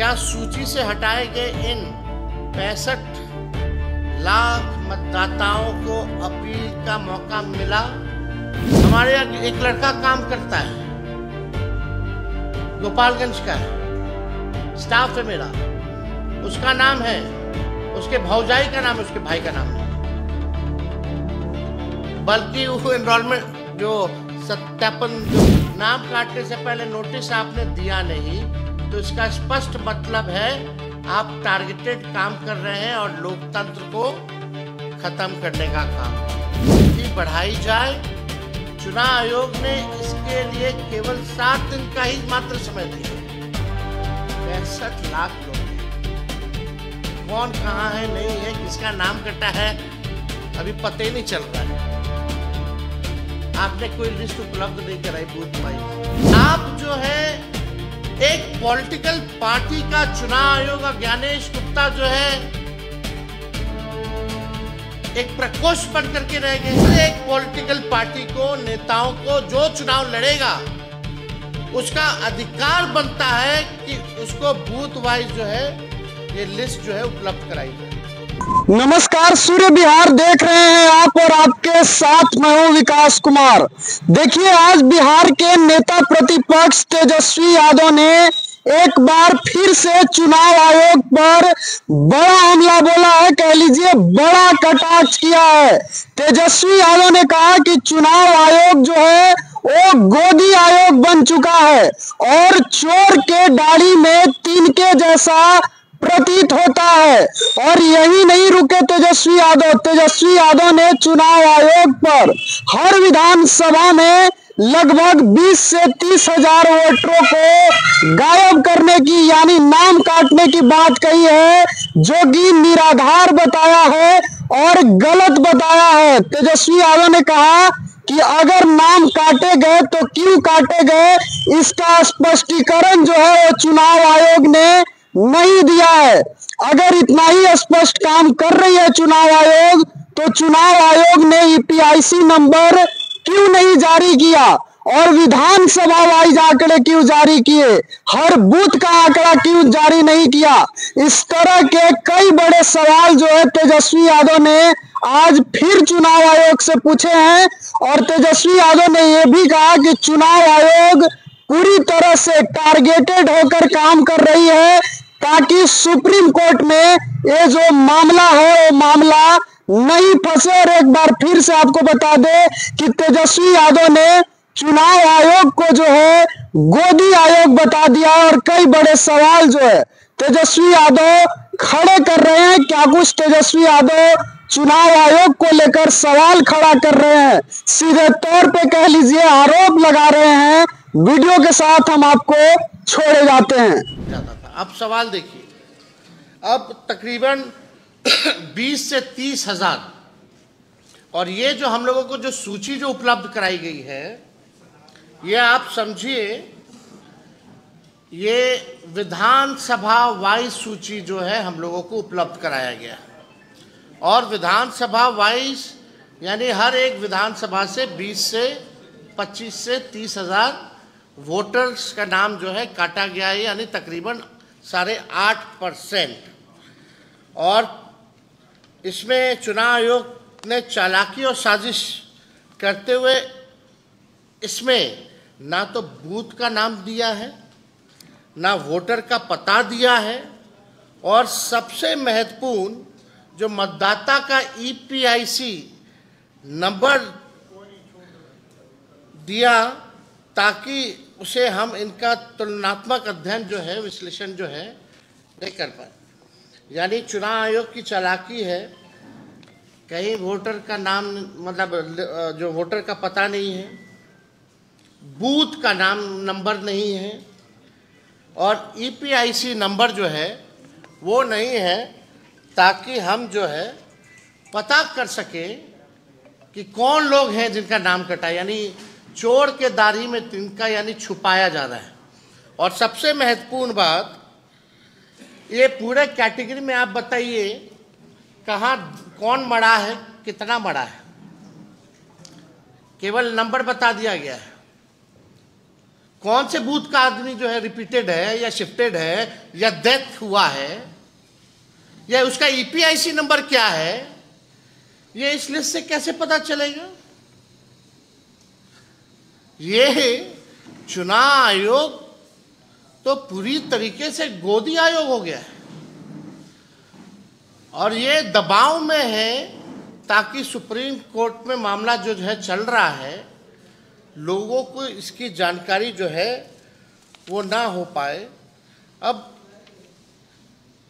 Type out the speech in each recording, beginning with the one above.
क्या सूची से हटाए गए इन 65 लाख मतदाताओं को अपील का मौका मिला? हमारे यहाँ एक लड़का काम करता है, गोपालगंज का है, स्टाफ है मेरा, उसका नाम है, उसके भौजाई का नाम है, उसके भाई का नाम है, बल्कि वो एनरोलमेंट जो सत्यापन जो नाम काटने से पहले नोटिस आपने दिया नहीं, तो इसका स्पष्ट मतलब है आप टारगेटेड काम कर रहे हैं और लोकतंत्र को खत्म करने का काम की बढ़ाई जाए। चुनाव आयोग ने इसके लिए केवल 7 दिन का ही मात्र समय दिया। 65 लाख लोग, कौन कहाँ है, नहीं है, किसका नाम कटा है, अभी पता ही नहीं चल रहा है। आपने कोई लिस्ट उपलब्ध नहीं कराई बूथ वाइज। आप जो है एक पॉलिटिकल पार्टी का चुनाव आयोग और ज्ञानेश गुप्ता जो है एक प्रकोष्ठ बन करके रह गए। एक पॉलिटिकल पार्टी को, नेताओं को जो चुनाव लड़ेगा उसका अधिकार बनता है कि उसको बूथ वाइज जो है ये लिस्ट जो है उपलब्ध कराई जाए। नमस्कार, सूर्य बिहार देख रहे हैं आप और आपके साथ मैं हूं विकास कुमार। देखिए, आज बिहार के नेता प्रतिपक्ष तेजस्वी यादव ने एक बार फिर से चुनाव आयोग पर बड़ा हमला बोला है, कह लीजिए बड़ा कटाक्ष किया है। तेजस्वी यादव ने कहा कि चुनाव आयोग जो है वो गोदी आयोग बन चुका है और चोर के दाढ़ी में तिनके जैसा प्रतीत होता है। और यही नहीं रुके तेजस्वी यादव ने चुनाव आयोग पर हर विधानसभा में लगभग 20 से 30 हजार वोटरों को गायब करने की, यानी नाम काटने की बात कही है, जो कि निराधार बताया है और गलत बताया है। तेजस्वी यादव ने कहा कि अगर नाम काटे गए तो क्यों काटे गए, इसका स्पष्टीकरण जो है वो चुनाव आयोग ने नहीं दिया है। अगर इतना ही स्पष्ट काम कर रही है चुनाव आयोग, तो चुनाव आयोग ने ईपीआईसी नंबर क्यों नहीं जारी किया और विधानसभा वाइज आंकड़े क्यों जारी किए, हर बूथ का आंकड़ा क्यों जारी नहीं किया। इस तरह के कई बड़े सवाल जो है तेजस्वी यादव ने आज फिर चुनाव आयोग से पूछे हैं। और तेजस्वी यादव ने यह भी कहा कि चुनाव आयोग पूरी तरह से टारगेटेड होकर काम कर रही है ताकि सुप्रीम कोर्ट में ये जो मामला है वो मामला नहीं फंसे। और एक बार फिर से आपको बता दे कि तेजस्वी यादव ने चुनाव आयोग को जो है गोदी आयोग बता दिया और कई बड़े सवाल जो है तेजस्वी यादव खड़े कर रहे हैं। क्या कुछ तेजस्वी यादव चुनाव आयोग को लेकर सवाल खड़ा कर रहे हैं, सीधे तौर पे कह लीजिए आरोप लगा रहे हैं। वीडियो के साथ हम आपको छोड़े जाते हैं। अब सवाल देखिए, अब तकरीबन 20 से 30 हजार, और ये जो हम लोगों को जो सूची जो उपलब्ध कराई गई है, ये आप समझिए ये विधानसभा वाइज सूची जो है हम लोगों को उपलब्ध कराया गया है। और विधानसभा वाइज यानी हर एक विधानसभा से 20 से 25 से 30 हजार वोटर्स का नाम जो है काटा गया है, यानी तकरीबन 8.5%। और इसमें चुनाव आयोग ने चालाकी और साजिश करते हुए इसमें ना तो बूथ का नाम दिया है, ना वोटर का पता दिया है, और सबसे महत्वपूर्ण जो मतदाता का ईपीआईसी नंबर दिया ताकि उसे हम इनका तुलनात्मक अध्ययन जो है, विश्लेषण जो है नहीं कर पाए। यानी चुनाव आयोग की चालाकी है, कहीं वोटर का नाम मतलब जो वोटर का पता नहीं है, बूथ का नाम नंबर नहीं है, और ईपीआईसी नंबर जो है वो नहीं है, ताकि हम जो है पता कर सके कि कौन लोग हैं जिनका नाम कटा, यानी चोर के दाढ़ी में तिनका, यानी छुपाया जा रहा है। और सबसे महत्वपूर्ण बात, ये पूरे कैटेगरी में आप बताइए कहाँ कौन मरा है, कितना मरा है, केवल नंबर बता दिया गया है। कौन से बूथ का आदमी जो है रिपीटेड है या शिफ्टेड है या डेथ हुआ है या उसका ईपीआईसी नंबर क्या है, ये इस लिस्ट से कैसे पता चलेगा? ये चुनाव आयोग तो पूरी तरीके से गोदी आयोग हो गया है और ये दबाव में है ताकि सुप्रीम कोर्ट में मामला जो है चल रहा है, लोगों को इसकी जानकारी जो है वो ना हो पाए। अब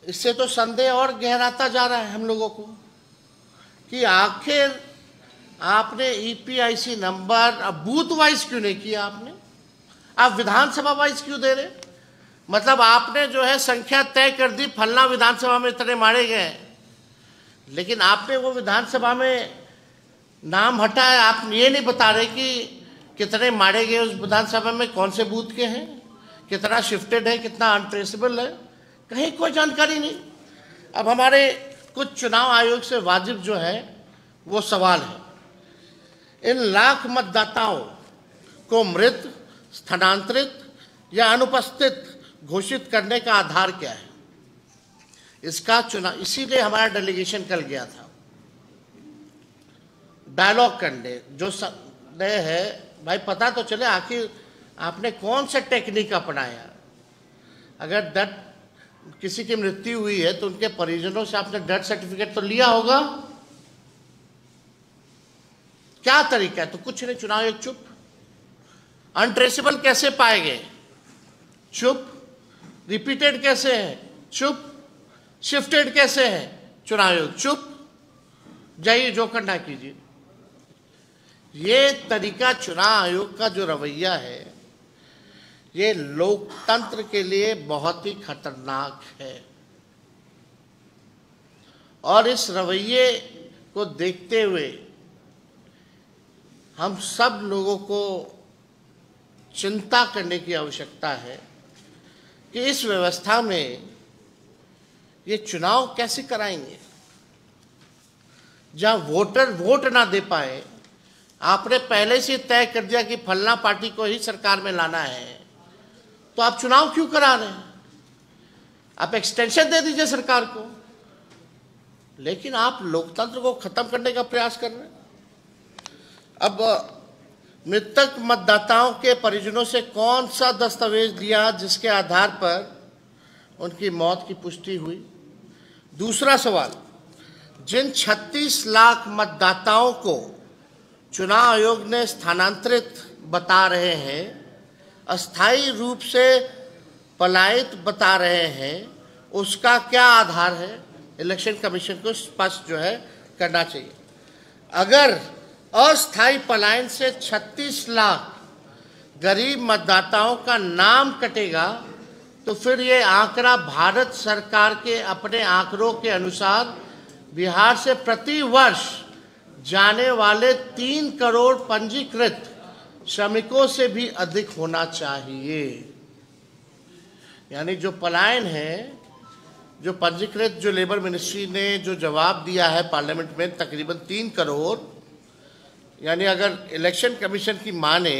इससे तो संदेह और गहराता जा रहा है हम लोगों को कि आखिर आपने ईपीआईसी नंबर अब बूथ वाइज क्यों नहीं किया? आपने आप विधानसभा वाइज क्यों दे रहे? मतलब आपने जो है संख्या तय कर दी, फलना विधानसभा में इतने मारे गए, लेकिन आपने वो विधानसभा में नाम हटाया। आप ये नहीं बता रहे कि कितने मारे गए उस विधानसभा में, कौन से बूथ के हैं, कितना शिफ्टेड है, कितना अनट्रेसेबल है, कहीं कोई जानकारी नहीं। अब हमारे कुछ चुनाव आयोग से वाजिब जो है वो सवाल है, इन लाख मतदाताओं को मृत, स्थानांतरित या अनुपस्थित घोषित करने का आधार क्या है? इसका चुनाव, इसीलिए हमारा डेलीगेशन कल गया था डायलॉग करने। जो संदेह है भाई पता तो चले आखिर आपने कौन सा टेक्निक अपनाया। अगर डेथ किसी की मृत्यु हुई है तो उनके परिजनों से आपने डेथ सर्टिफिकेट तो लिया होगा, क्या तरीका है? तो कुछ नहीं, चुनाव आयोग चुप। अनट्रेसेबल कैसे पाए गए? चुप। रिपीटेड कैसे हैं? चुप। शिफ्टेड कैसे हैं? चुनाव आयोग चुप। जाइए जो करना कीजिए। ये तरीका चुनाव आयोग का जो रवैया है ये लोकतंत्र के लिए बहुत ही खतरनाक है और इस रवैये को देखते हुए हम सब लोगों को चिंता करने की आवश्यकता है कि इस व्यवस्था में ये चुनाव कैसे कराएंगे जहां वोटर वोट ना दे पाए। आपने पहले से तय कर दिया कि फलना पार्टी को ही सरकार में लाना है, तो आप चुनाव क्यों करा रहे हैं? आप एक्सटेंशन दे दीजिए सरकार को, लेकिन आप लोकतंत्र को खत्म करने का प्रयास कर रहे हैं। अब मृतक मतदाताओं के परिजनों से कौन सा दस्तावेज दिया जिसके आधार पर उनकी मौत की पुष्टि हुई? दूसरा सवाल, जिन 36 लाख मतदाताओं को चुनाव आयोग ने स्थानांतरित बता रहे हैं, अस्थायी रूप से पलायित बता रहे हैं, उसका क्या आधार है? इलेक्शन कमीशन को स्पष्ट जो है करना चाहिए। अगर अस्थायी पलायन से 36 लाख गरीब मतदाताओं का नाम कटेगा तो फिर ये आंकड़ा भारत सरकार के अपने आंकड़ों के अनुसार बिहार से प्रति वर्ष जाने वाले 3 करोड़ पंजीकृत श्रमिकों से भी अधिक होना चाहिए। यानी जो पलायन है, जो पंजीकृत, जो लेबर मिनिस्ट्री ने जो जवाब दिया है पार्लियामेंट में, तकरीबन 3 करोड़, यानी अगर इलेक्शन कमीशन की माने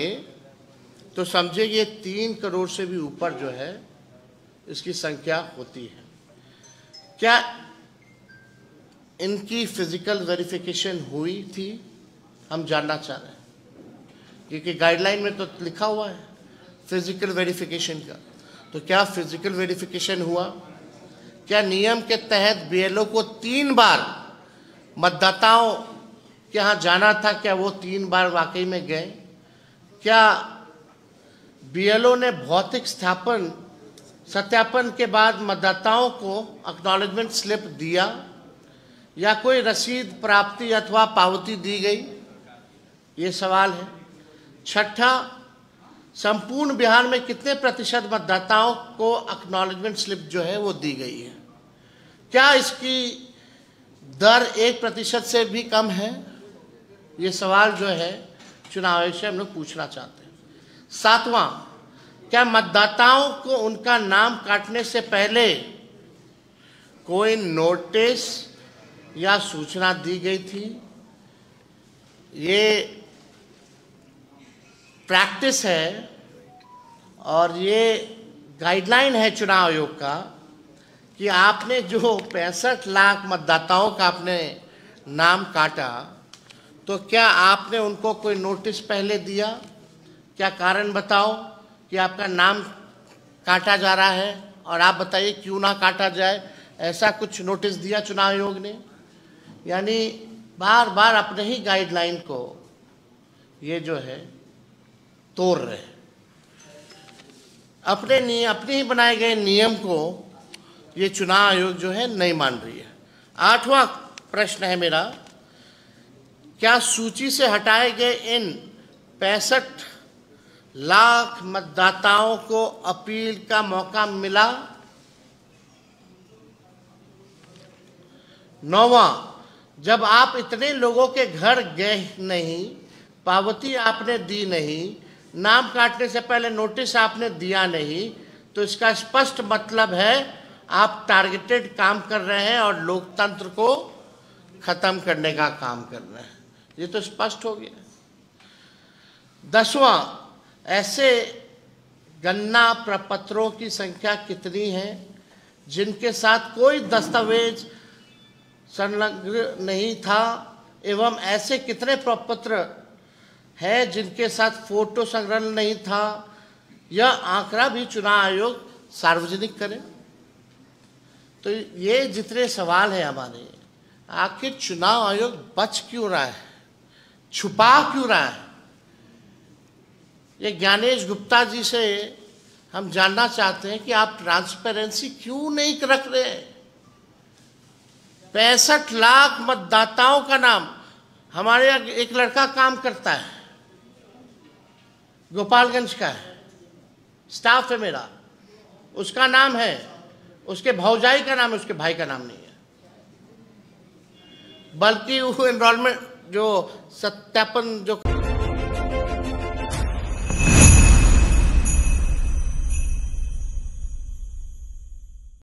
तो समझे ये 3 करोड़ से भी ऊपर जो है इसकी संख्या होती है। क्या इनकी फिजिकल वेरिफिकेशन हुई थी? हम जानना चाह रहे हैं, क्योंकि गाइडलाइन में तो लिखा हुआ है फिजिकल वेरिफिकेशन का। तो क्या फिजिकल वेरिफिकेशन हुआ? क्या नियम के तहत बीएलओ को 3 बार मतदाताओं के यहाँ जाना था? क्या वो 3 बार वाकई में गए? क्या बीएलओ ने भौतिक सत्यापन के बाद मतदाताओं को एक्नॉलेजमेंट स्लिप दिया या कोई रसीद प्राप्ति अथवा पावती दी गई? ये सवाल है। छठा, संपूर्ण बिहार में कितने प्रतिशत मतदाताओं को एक्नॉलेजमेंट स्लिप जो है वो दी गई है? क्या इसकी दर 1% से भी कम है? ये सवाल जो है चुनाव आयोग से हम लोग पूछना चाहते हैं। 7वां, क्या मतदाताओं को उनका नाम काटने से पहले कोई नोटिस या सूचना दी गई थी? ये प्रैक्टिस है और ये गाइडलाइन है चुनाव आयोग का कि आपने जो 65 लाख मतदाताओं का आपने नाम काटा, तो क्या आपने उनको कोई नोटिस पहले दिया? क्या कारण बताओ कि आपका नाम काटा जा रहा है, और आप बताइए क्यों ना काटा जाए। ऐसा कुछ नोटिस दिया चुनाव आयोग ने? यानी बार बार अपने ही गाइडलाइन को ये जो है तोड़ रहे हैं। अपने ही बनाए गए नियम को ये चुनाव आयोग जो है नहीं मान रही है। 8वां प्रश्न है मेरा, क्या सूची से हटाए गए इन 65 लाख मतदाताओं को अपील का मौका मिला? 9वां, जब आप इतने लोगों के घर गए नहीं, पावती आपने दी नहीं, नाम काटने से पहले नोटिस आपने दिया नहीं, तो इसका स्पष्ट मतलब है आप टारगेटेड काम कर रहे हैं और लोकतंत्र को खत्म करने का काम कर रहे हैं। ये तो स्पष्ट हो गया। 10वां, ऐसे गणना प्रपत्रों की संख्या कितनी है जिनके साथ कोई दस्तावेज संलग्न नहीं था, एवं ऐसे कितने प्रपत्र है जिनके साथ फोटो संग्रहण नहीं था? यह आंकड़ा भी चुनाव आयोग सार्वजनिक करे। तो ये जितने सवाल हैं हमारे, आखिर चुनाव आयोग बच क्यों रहा है, छुपा क्यों रहा है? ये ज्ञानेश गुप्ता जी से हम जानना चाहते हैं कि आप ट्रांसपेरेंसी क्यों नहीं रख रहे हैं? 65 लाख मतदाताओं का नाम, हमारे यहाँ एक लड़का काम करता है, गोपालगंज का है, स्टाफ है मेरा, उसका नाम है, उसके भौजाई का नाम है, उसके भाई का नाम नहीं है। बल्कि वो एनरोलमेंट जो सत्यापन जो